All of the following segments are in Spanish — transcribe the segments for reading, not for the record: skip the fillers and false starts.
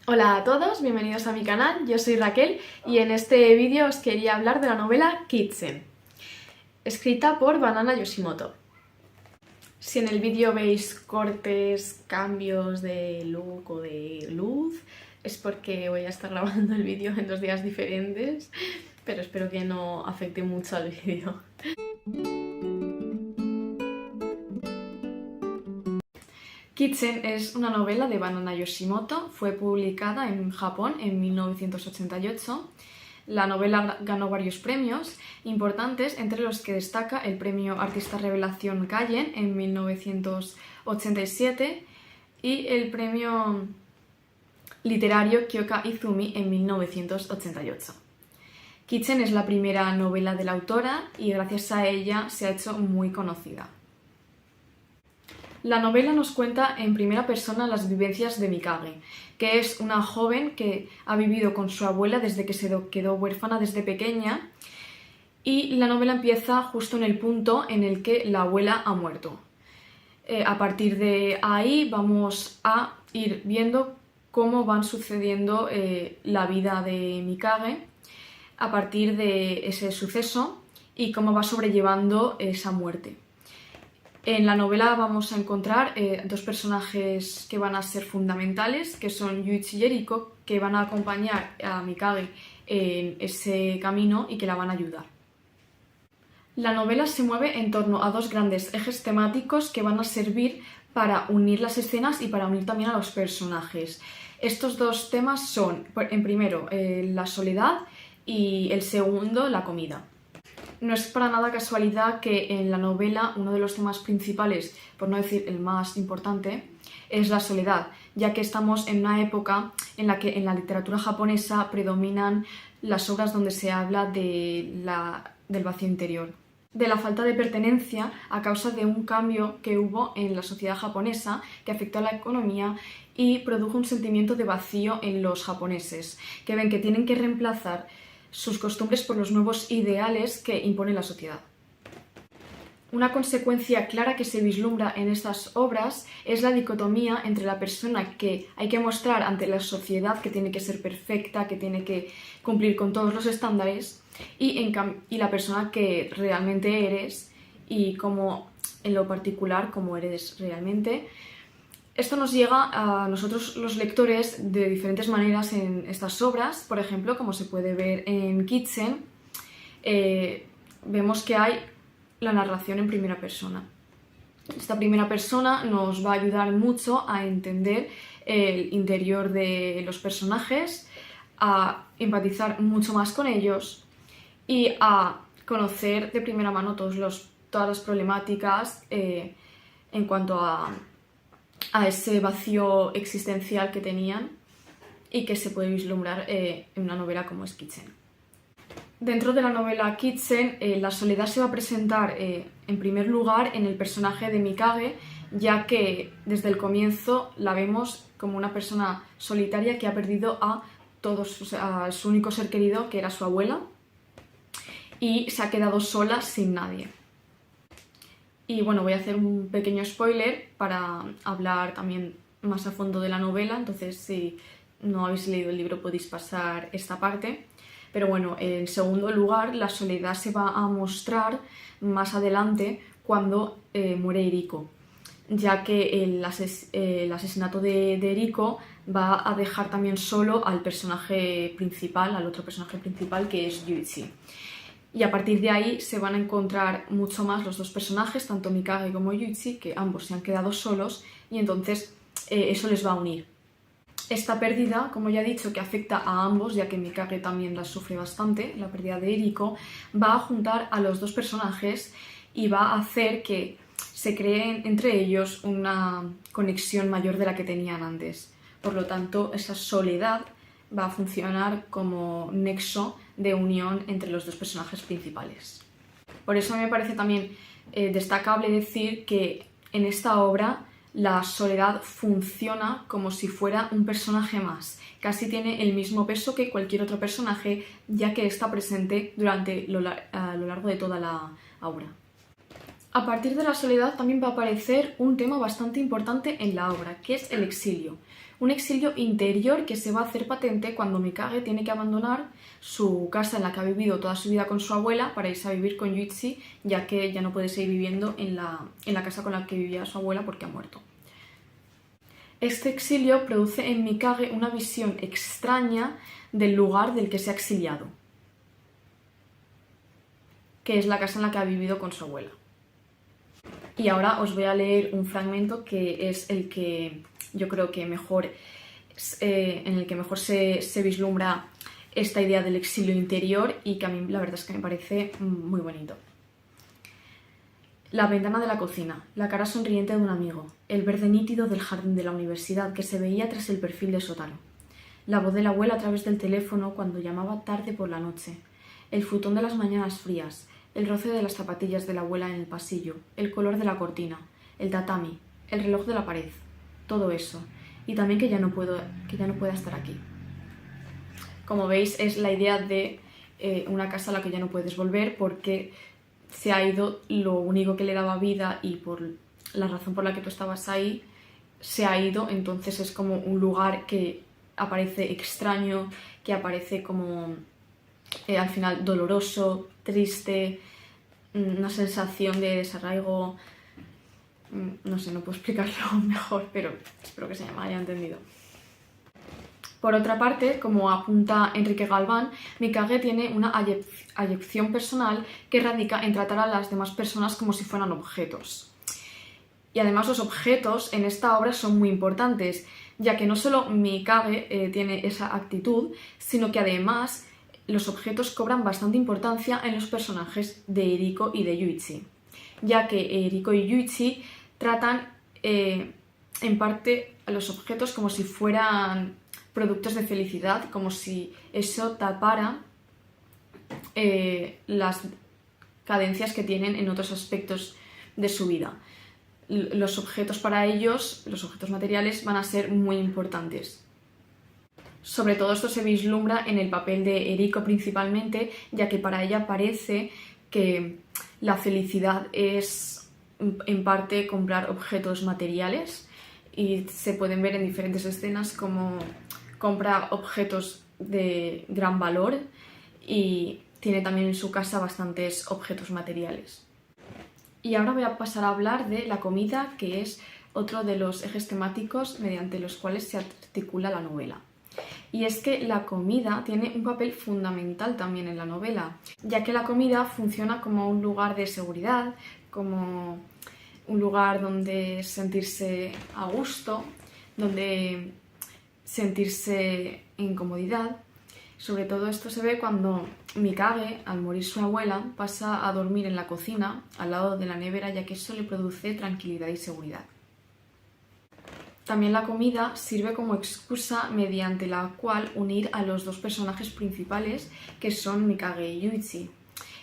Hola a todos, bienvenidos a mi canal, yo soy Raquel y en este vídeo os quería hablar de la novela Kitsen, escrita por Banana Yoshimoto. Si en el vídeo veis cortes, cambios de look o de luz, es porque voy a estar grabando el vídeo en 2 días diferentes, pero espero que no afecte mucho al vídeo. Kitsen es una novela de Banana Yoshimoto, fue publicada en Japón en 1988. La novela ganó varios premios importantes, entre los que destaca el premio Artista Revelación Gallen en 1987 y el premio literario Kyoka Izumi en 1988. Kitsen es la primera novela de la autora y gracias a ella se ha hecho muy conocida. La novela nos cuenta en primera persona las vivencias de Mikage, que es una joven que ha vivido con su abuela desde que se quedó huérfana desde pequeña, y la novela empieza justo en el punto en el que la abuela ha muerto. A partir de ahí vamos a ir viendo cómo van sucediendo la vida de Mikage a partir de ese suceso y cómo va sobrellevando esa muerte. En la novela vamos a encontrar dos personajes que van a ser fundamentales, que son Yuichi y Eriko, que van a acompañar a Mikage en ese camino y que la van a ayudar. La novela se mueve en torno a dos grandes ejes temáticos que van a servir para unir las escenas y para unir también a los personajes. Estos dos temas son, en primero, la soledad y el segundo, la comida. No es para nada casualidad que en la novela uno de los temas principales, por no decir el más importante, es la soledad, ya que estamos en una época en la que en la literatura japonesa predominan las obras donde se habla del vacío interior, de la falta de pertenencia a causa de un cambio que hubo en la sociedad japonesa que afectó a la economía y produjo un sentimiento de vacío en los japoneses, que ven que tienen que reemplazar sus costumbres por los nuevos ideales que impone la sociedad. Una consecuencia clara que se vislumbra en estas obras es la dicotomía entre la persona que hay que mostrar ante la sociedad, que tiene que ser perfecta, que tiene que cumplir con todos los estándares, y la persona que realmente eres y como en lo particular como eres realmente. Esto nos llega a nosotros los lectores de diferentes maneras en estas obras. Por ejemplo, como se puede ver en Kitsen, vemos que hay la narración en primera persona. Esta primera persona nos va a ayudar mucho a entender el interior de los personajes, a empatizar mucho más con ellos y a conocer de primera mano todas las problemáticas en cuanto a ese vacío existencial que tenían y que se puede vislumbrar en una novela como es Kitsen. Dentro de la novela Kitsen, la soledad se va a presentar en primer lugar en el personaje de Mikage, ya que desde el comienzo la vemos como una persona solitaria que ha perdido a su único ser querido, que era su abuela, y se ha quedado sola sin nadie. Y bueno, voy a hacer un pequeño spoiler para hablar también más a fondo de la novela, entonces si no habéis leído el libro podéis pasar esta parte. Pero bueno, en segundo lugar, la soledad se va a mostrar más adelante cuando muere Eriko, ya que el asesinato de Eriko va a dejar también solo al personaje principal, al otro personaje principal, que es Yuichi. Y a partir de ahí se van a encontrar mucho más los dos personajes, tanto Mikage como Yuichi, que ambos se han quedado solos y entonces eso les va a unir. Esta pérdida, como ya he dicho, que afecta a ambos, ya que Mikage también la sufre bastante, la pérdida de Eriko, va a juntar a los dos personajes y va a hacer que se cree entre ellos una conexión mayor de la que tenían antes. Por lo tanto, esa soledad va a funcionar como nexo de unión entre los dos personajes principales. Por eso me parece también destacable decir que en esta obra la soledad funciona como si fuera un personaje más. Casi tiene el mismo peso que cualquier otro personaje, ya que está presente a lo largo de toda la obra. A partir de la soledad también va a aparecer un tema bastante importante en la obra, que es el exilio. Un exilio interior que se va a hacer patente cuando Mikage tiene que abandonar su casa en la que ha vivido toda su vida con su abuela para irse a vivir con Yuichi, ya que ya no puede seguir viviendo en la casa con la que vivía su abuela porque ha muerto. Este exilio produce en Mikage una visión extraña del lugar del que se ha exiliado, que es la casa en la que ha vivido con su abuela. Y ahora os voy a leer un fragmento que es el que yo creo que mejor, en el que mejor se vislumbra esta idea del exilio interior y que a mí la verdad es que me parece muy bonito. La ventana de la cocina, la cara sonriente de un amigo, el verde nítido del jardín de la universidad que se veía tras el perfil de Sotaro, la voz de la abuela a través del teléfono cuando llamaba tarde por la noche, el futón de las mañanas frías, el roce de las zapatillas de la abuela en el pasillo, el color de la cortina, el tatami, el reloj de la pared, todo eso, y también que ya no pueda estar aquí. Como veis, es la idea de una casa a la que ya no puedes volver porque se ha ido lo único que le daba vida y por la razón por la que tú estabas ahí se ha ido, entonces es como un lugar que aparece extraño, que aparece como al final doloroso, triste, una sensación de desarraigo, no sé, no puedo explicarlo mejor, pero espero que se me haya entendido. Por otra parte, como apunta Enrique Galván, Mikage tiene una abyección personal que radica en tratar a las demás personas como si fueran objetos. Y además los objetos en esta obra son muy importantes, ya que no solo Mikage tiene esa actitud, sino que además los objetos cobran bastante importancia en los personajes de Eriko y de Yuichi, ya que Eriko y Yuichi tratan en parte a los objetos como si fueran productos de felicidad, como si eso tapara las cadencias que tienen en otros aspectos de su vida. Los objetos para ellos, los objetos materiales, van a ser muy importantes. Sobre todo esto se vislumbra en el papel de Eriko principalmente, ya que para ella parece que la felicidad es en parte comprar objetos materiales y se pueden ver en diferentes escenas como compra objetos de gran valor y tiene también en su casa bastantes objetos materiales. Y ahora voy a pasar a hablar de la comida, que es otro de los ejes temáticos mediante los cuales se articula la novela. Y es que la comida tiene un papel fundamental también en la novela, ya que la comida funciona como un lugar de seguridad, como un lugar donde sentirse a gusto, donde sentirse en comodidad. Sobre todo esto se ve cuando Mikage, al morir su abuela, pasa a dormir en la cocina, al lado de la nevera, ya que eso le produce tranquilidad y seguridad. También la comida sirve como excusa mediante la cual unir a los dos personajes principales, que son Mikage y Yuichi.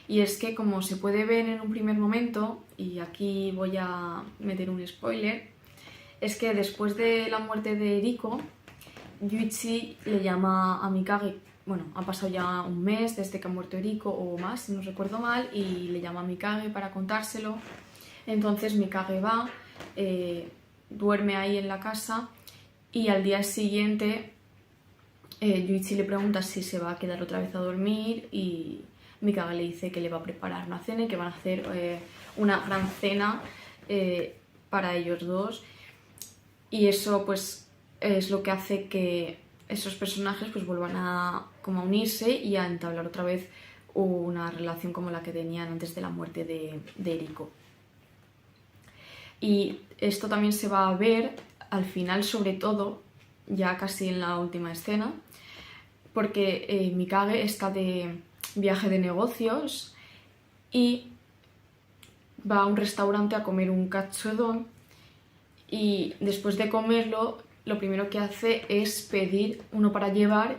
Y es que, como se puede ver en un primer momento, y aquí voy a meter un spoiler, es que después de la muerte de Eriko, Yuichi le llama a Mikage, bueno, ha pasado ya un mes desde que ha muerto Eriko o más, si no recuerdo mal, y le llama a Mikage para contárselo. Entonces Mikage va, duerme ahí en la casa y al día siguiente Yuichi le pregunta si se va a quedar otra vez a dormir y Mikage le dice que le va a preparar una cena y que van a hacer una gran cena para ellos dos, y eso pues es lo que hace que esos personajes pues vuelvan a unirse y a entablar otra vez una relación como la que tenían antes de la muerte de Eriko. Y esto también se va a ver al final, sobre todo, ya casi en la última escena, porque Mikage está de viaje de negocios y va a un restaurante a comer un katsudon y después de comerlo lo primero que hace es pedir uno para llevar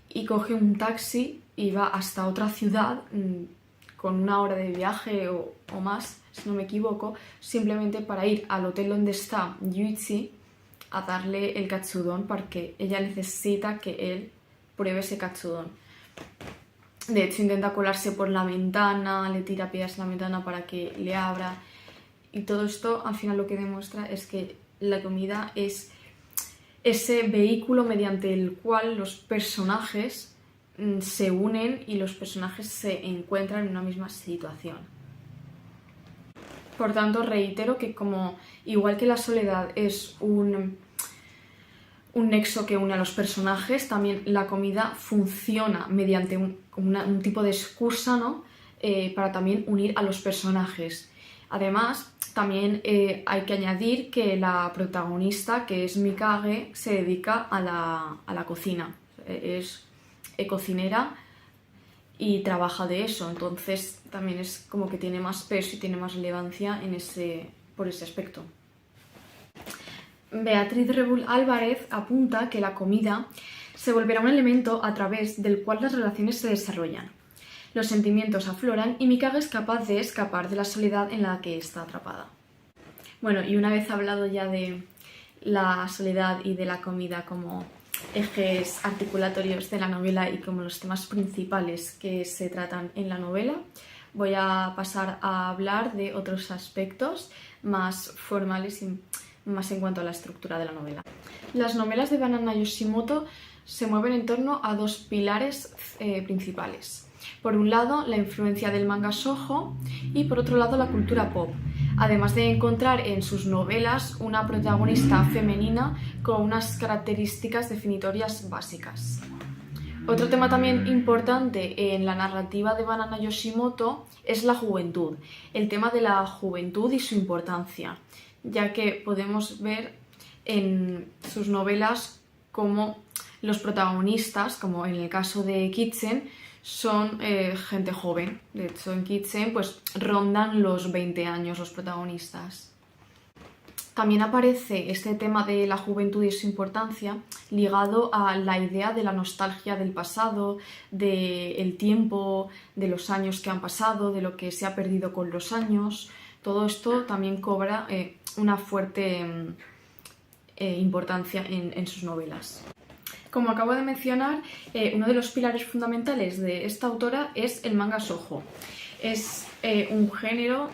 y coge un taxi y va hasta otra ciudad con una hora de viaje o más, si no me equivoco, simplemente para ir al hotel donde está Yuichi a darle el katsudon porque ella necesita que él pruebe ese katsudon. De hecho, intenta colarse por la ventana, le tira piedras a la ventana para que le abra. Y todo esto, al final, lo que demuestra es que la comida es ese vehículo mediante el cual los personajes se unen y los personajes se encuentran en una misma situación. Por tanto, reitero que igual que la soledad es un nexo que une a los personajes, también la comida funciona mediante un tipo de excusa, ¿no? Para también unir a los personajes. Además, también hay que añadir que la protagonista, que es Mikage, se dedica a la cocina. Es cocinera y trabaja de eso, entonces también es como que tiene más peso y tiene más relevancia por ese aspecto. Beatriz Rebull Álvarez apunta que la comida se volverá un elemento a través del cual las relaciones se desarrollan. Los sentimientos afloran y Mikage es capaz de escapar de la soledad en la que está atrapada. Bueno, y una vez hablado ya de la soledad y de la comida como ejes articulatorios de la novela y como los temas principales que se tratan en la novela, voy a pasar a hablar de otros aspectos más formales y más en cuanto a la estructura de la novela. Las novelas de Banana Yoshimoto se mueven en torno a dos pilares principales. Por un lado, la influencia del manga shoujo y por otro lado, la cultura pop, además de encontrar en sus novelas una protagonista femenina con unas características definitorias básicas. Otro tema también importante en la narrativa de Banana Yoshimoto es la juventud, el tema de la juventud y su importancia, ya que podemos ver en sus novelas cómo los protagonistas, como en el caso de Kitsen, son gente joven. De hecho, en Kitsen pues rondan los 20 años los protagonistas. También aparece este tema de la juventud y su importancia ligado a la idea de la nostalgia del pasado, del tiempo, de los años que han pasado, de lo que se ha perdido con los años. Todo esto también cobra una fuerte importancia en sus novelas. Como acabo de mencionar, uno de los pilares fundamentales de esta autora es el manga shoujo. Es un género,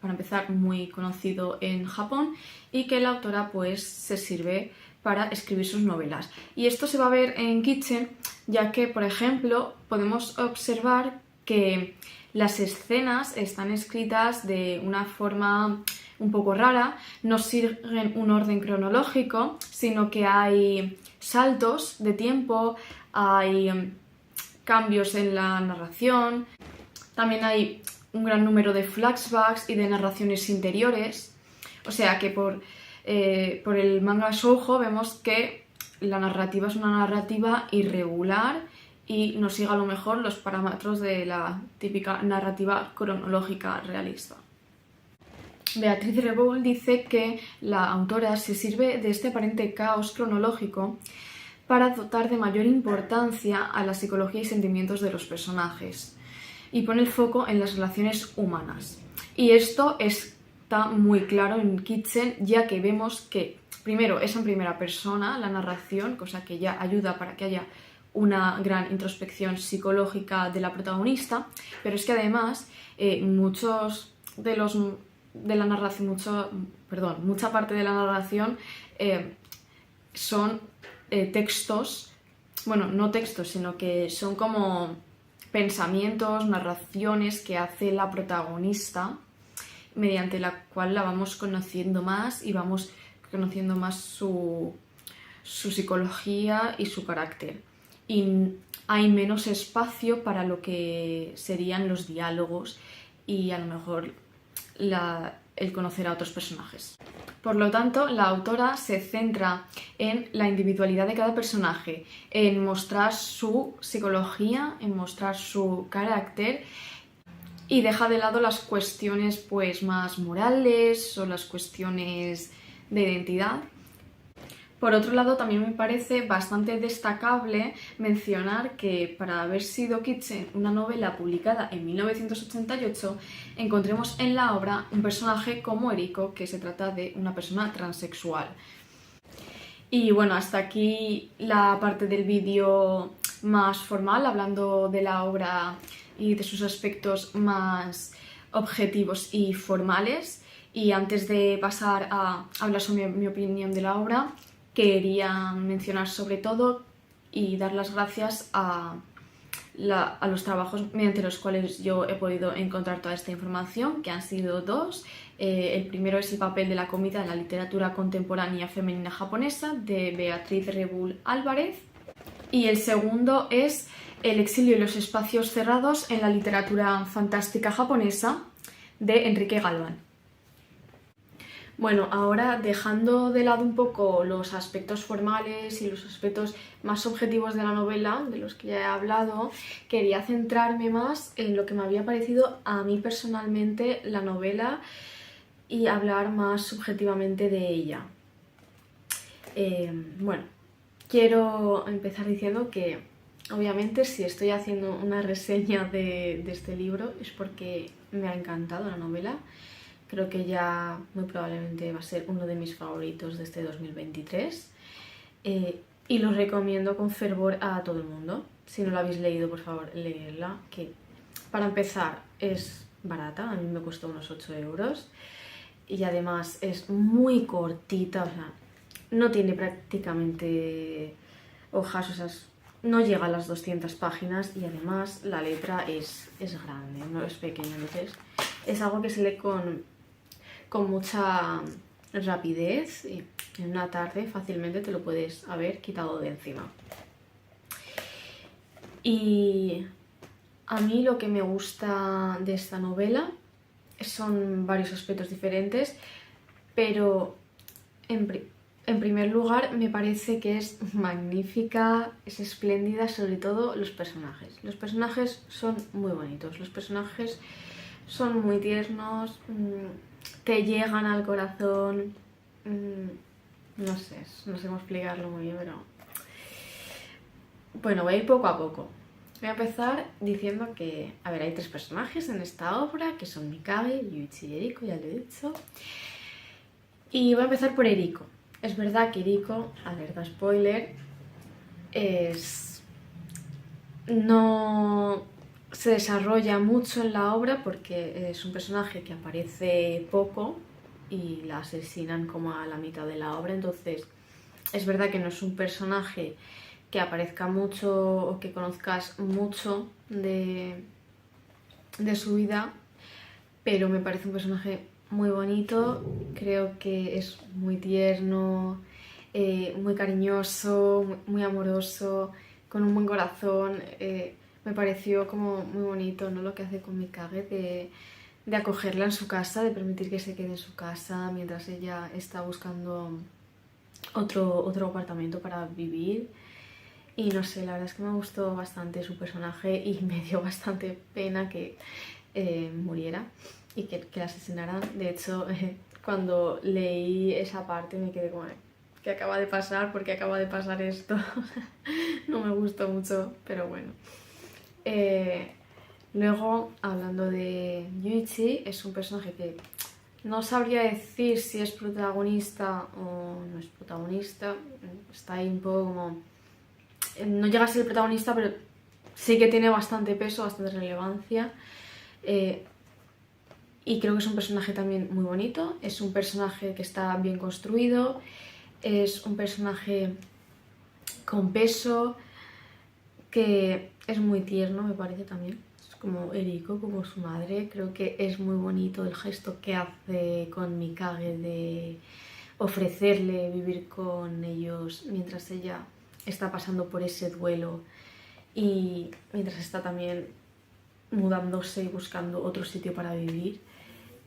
para empezar, muy conocido en Japón y que la autora pues se sirve para escribir sus novelas. Y esto se va a ver en Kitchen, ya que, por ejemplo, podemos observar que las escenas están escritas de una forma un poco rara, no siguen un orden cronológico, sino que hay saltos de tiempo, hay cambios en la narración, también hay un gran número de flashbacks y de narraciones interiores. O sea que por el manga shoujo vemos que la narrativa es una narrativa irregular y no sigue a lo mejor los parámetros de la típica narrativa cronológica realista. Beatriz Rebull dice que la autora se sirve de este aparente caos cronológico para dotar de mayor importancia a la psicología y sentimientos de los personajes y pone el foco en las relaciones humanas. Y esto está muy claro en Kitchen, ya que vemos que primero es en primera persona la narración, cosa que ya ayuda para que haya una gran introspección psicológica de la protagonista, pero es que además mucha parte de la narración son textos, bueno, no textos, sino que son como pensamientos, narraciones que hace la protagonista, mediante la cual la vamos conociendo más y vamos conociendo más su psicología y su carácter. Y hay menos espacio para lo que serían los diálogos y a lo mejor el conocer a otros personajes. Por lo tanto, la autora se centra en la individualidad de cada personaje, en mostrar su psicología, en mostrar su carácter y deja de lado las cuestiones pues más morales o las cuestiones de identidad. Por otro lado, también me parece bastante destacable mencionar que para haber sido Kitchen una novela publicada en 1988, encontremos en la obra un personaje como Eriko, que se trata de una persona transexual. Y bueno, hasta aquí la parte del vídeo más formal, hablando de la obra y de sus aspectos más objetivos y formales. Y antes de pasar a hablar sobre mi opinión de la obra, quería mencionar sobre todo y dar las gracias a los trabajos mediante los cuales yo he podido encontrar toda esta información, que han sido dos. El primero es El papel de la comida en la literatura contemporánea femenina japonesa, de Beatriz Rebull Álvarez, y el segundo es El exilio y los espacios cerrados en la literatura fantástica japonesa, de Enrique Galván. Bueno, ahora dejando de lado un poco los aspectos formales y los aspectos más objetivos de la novela, de los que ya he hablado, quería centrarme más en lo que me había parecido a mí personalmente la novela y hablar más subjetivamente de ella. Bueno, quiero empezar diciendo que obviamente si estoy haciendo una reseña de este libro es porque me ha encantado la novela. Creo que ya muy probablemente va a ser uno de mis favoritos de este 2023 y lo recomiendo con fervor a todo el mundo. Si no lo habéis leído, por favor, leedla, que para empezar es barata, a mí me costó unos 8 euros y además es muy cortita, o sea, no tiene prácticamente hojas, o sea, no llega a las 200 páginas y además la letra es grande, no es pequeña, entonces es algo que se lee con mucha rapidez y en una tarde fácilmente te lo puedes haber quitado de encima. Y a mí lo que me gusta de esta novela son varios aspectos diferentes, pero en primer lugar me parece que es magnífica, es espléndida, sobre todo los personajes. Los personajes son muy bonitos, los personajes son muy tiernos, te llegan al corazón, no sé cómo explicarlo muy bien, pero bueno, voy a ir poco a poco. Voy a empezar diciendo que, a ver, hay 3 personajes en esta obra, que son Mikage, Yuichi y Eriko, ya lo he dicho. Y voy a empezar por Eriko. Es verdad que Eriko, alerta spoiler, no se desarrolla mucho en la obra porque es un personaje que aparece poco y la asesinan como a la mitad de la obra, entonces es verdad que no es un personaje que aparezca mucho o que conozcas mucho de su vida, pero me parece un personaje muy bonito, creo que es muy tierno, muy cariñoso, muy amoroso, con un buen corazón. Me pareció como muy bonito, ¿no?, lo que hace con Mikage de acogerla en su casa, de permitir que se quede en su casa mientras ella está buscando otro apartamento para vivir. Y no sé, la verdad es que me gustó bastante su personaje y me dio bastante pena que muriera y que la asesinaran. De hecho, cuando leí esa parte me quedé como, ¿qué acaba de pasar? ¿Por qué acaba de pasar esto? No me gustó mucho, pero bueno. Luego, hablando de Yuichi, es un personaje que no sabría decir si es protagonista o no es protagonista. Está ahí un poco como... No llega a ser protagonista, pero sí que tiene bastante peso, bastante relevancia. Y creo que es un personaje también muy bonito. Es un personaje que está bien construido. Es un personaje con peso, que es muy tierno, me parece también. Es como Eriko, como su madre. Creo que es muy bonito el gesto que hace con Mikage de ofrecerle vivir con ellos mientras ella está pasando por ese duelo y mientras está también mudándose y buscando otro sitio para vivir.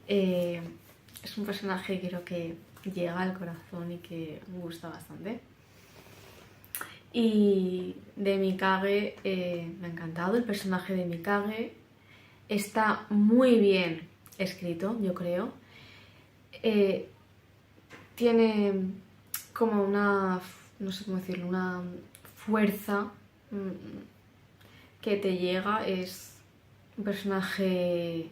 Es un personaje que creo que llega al corazón y que me gusta bastante. Y de Mikage me ha encantado, el personaje de Mikage está muy bien escrito, yo creo. Tiene como una, no sé cómo decirlo, una fuerza que te llega, es un personaje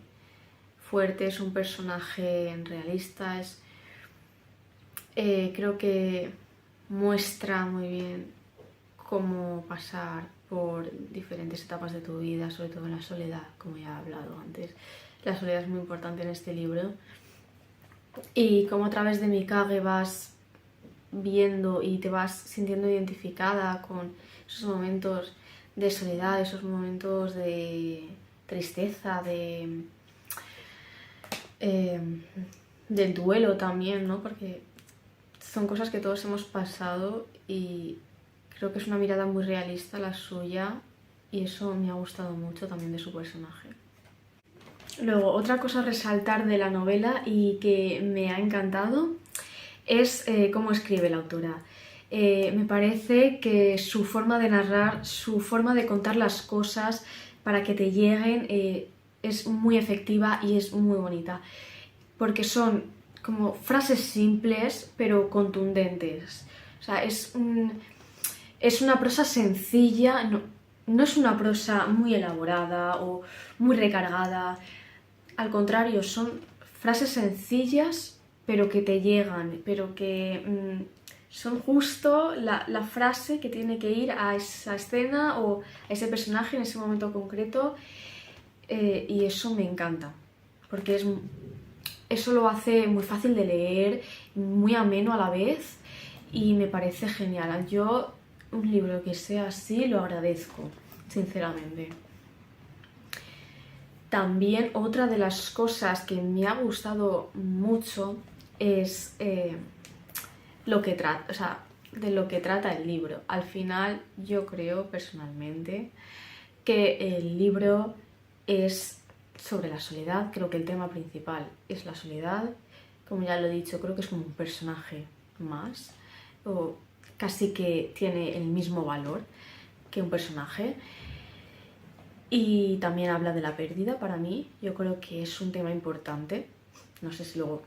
fuerte, es un personaje realista, creo que muestra muy bien cómo pasar por diferentes etapas de tu vida, sobre todo en la soledad, como ya he hablado antes. La soledad es muy importante en este libro y cómo a través de Mikage vas viendo y te vas sintiendo identificada con esos momentos de soledad, esos momentos de tristeza, del duelo también, ¿no? Porque son cosas que todos hemos pasado y creo que es una mirada muy realista la suya y eso me ha gustado mucho también de su personaje. Luego, otra cosa a resaltar de la novela y que me ha encantado es cómo escribe la autora. Me parece que su forma de narrar, su forma de contar las cosas para que te lleguen es muy efectiva y es muy bonita. Porque son como frases simples pero contundentes. O sea, es una prosa sencilla, no es una prosa muy elaborada o muy recargada. Al contrario, son frases sencillas pero que te llegan, pero que son justo la frase que tiene que ir a esa escena o a ese personaje en ese momento concreto y eso me encanta, porque eso lo hace muy fácil de leer, muy ameno a la vez y me parece genial. Yo un libro que sea así lo agradezco, sinceramente. También otra de las cosas que me ha gustado mucho es lo que trata, o sea, de lo que trata el libro. Al final, yo creo personalmente que el libro es sobre la soledad. Creo que el tema principal es la soledad. Como ya lo he dicho, creo que es como un personaje más, o casi que tiene el mismo valor que un personaje. Y también habla de la pérdida para mí. Yo creo que es un tema importante. No sé si luego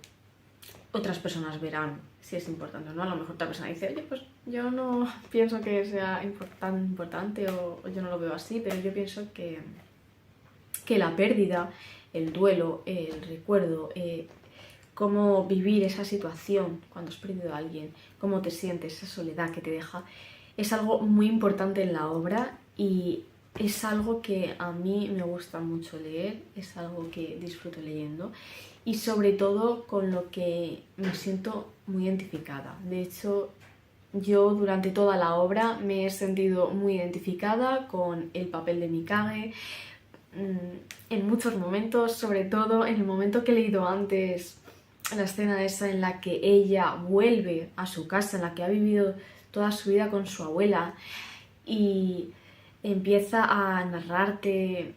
otras personas verán si es importante o no. A lo mejor otra persona dice, oye, pues yo no pienso que sea importante o yo no lo veo así, pero yo pienso que la pérdida, el duelo, el recuerdo, cómo vivir esa situación cuando has perdido a alguien, cómo te sientes, esa soledad que te deja, es algo muy importante en la obra y es algo que a mí me gusta mucho leer, es algo que disfruto leyendo y sobre todo con lo que me siento muy identificada. De hecho, yo durante toda la obra me he sentido muy identificada con el papel de Mikage, en muchos momentos, sobre todo en el momento que he leído antes, la escena esa en la que ella vuelve a su casa, en la que ha vivido toda su vida con su abuela y empieza a narrarte,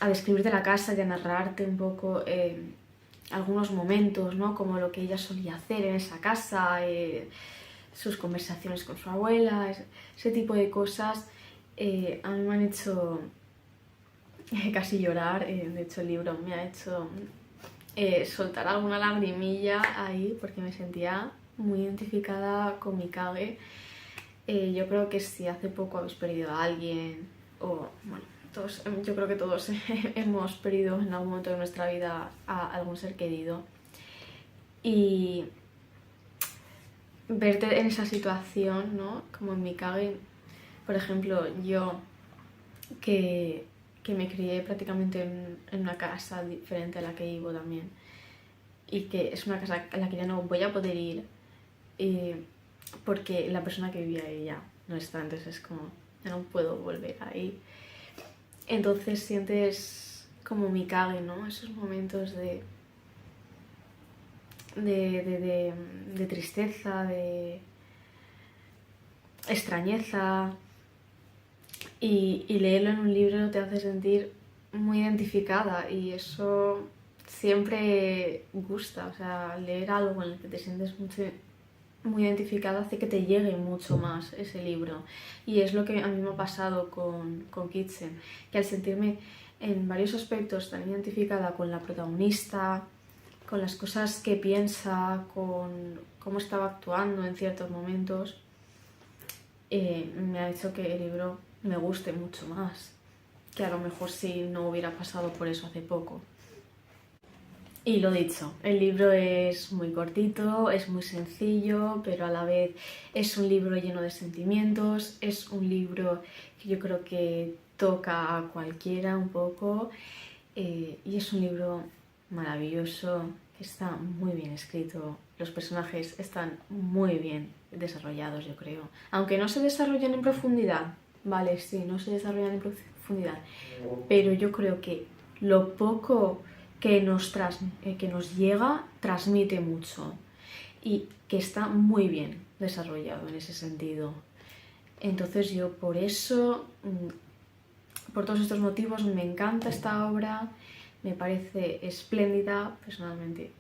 a describirte la casa y a narrarte un poco algunos momentos, ¿no? Como lo que ella solía hacer en esa casa, sus conversaciones con su abuela, ese tipo de cosas a mí me han hecho casi llorar. De hecho el libro me ha hecho soltar alguna lagrimilla ahí porque me sentía muy identificada con Mikage. Yo creo que si hace poco habéis perdido a alguien o bueno, yo creo que todos hemos perdido en algún momento de nuestra vida a algún ser querido y verte en esa situación, ¿no? Como en Mikage, por ejemplo, yo que me crié prácticamente en una casa diferente a la que vivo también y que es una casa a la que ya no voy a poder ir porque la persona que vivía ahí ya no está, entonces es como, ya no puedo volver ahí. Entonces sientes como Mikage, ¿no? Esos momentos de tristeza, de extrañeza y leerlo en un libro te hace sentir muy identificada y eso siempre gusta, o sea, leer algo en el que te sientes muy identificada hace que te llegue mucho más ese libro y es lo que a mí me ha pasado con Kitchen, que al sentirme en varios aspectos tan identificada con la protagonista, con las cosas que piensa, con cómo estaba actuando en ciertos momentos, me ha hecho que el libro me guste mucho más que a lo mejor si no hubiera pasado por eso hace poco. Y lo dicho, el libro es muy cortito, es muy sencillo, pero a la vez es un libro lleno de sentimientos, es un libro que yo creo que toca a cualquiera un poco y es un libro maravilloso está muy bien escrito, los personajes están muy bien desarrollados, yo creo. Aunque no se desarrollan en profundidad, vale, sí, no se desarrollan en profundidad, pero yo creo que lo poco que nos llega transmite mucho y que está muy bien desarrollado en ese sentido. Entonces yo por eso, por todos estos motivos, me encanta esta obra, me parece espléndida, personalmente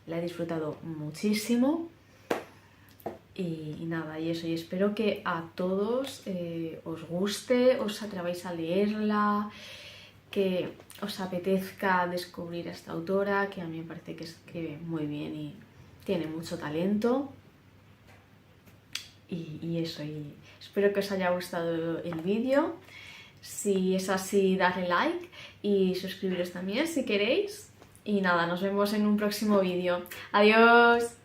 la he disfrutado muchísimo y nada, y eso, y espero que a todos os guste, os atreváis a leerla, que os apetezca descubrir a esta autora, que a mí me parece que escribe muy bien y tiene mucho talento. Y eso, y espero que os haya gustado el vídeo. Si es así, darle like y suscribiros también si queréis. Y nada, nos vemos en un próximo vídeo. ¡Adiós!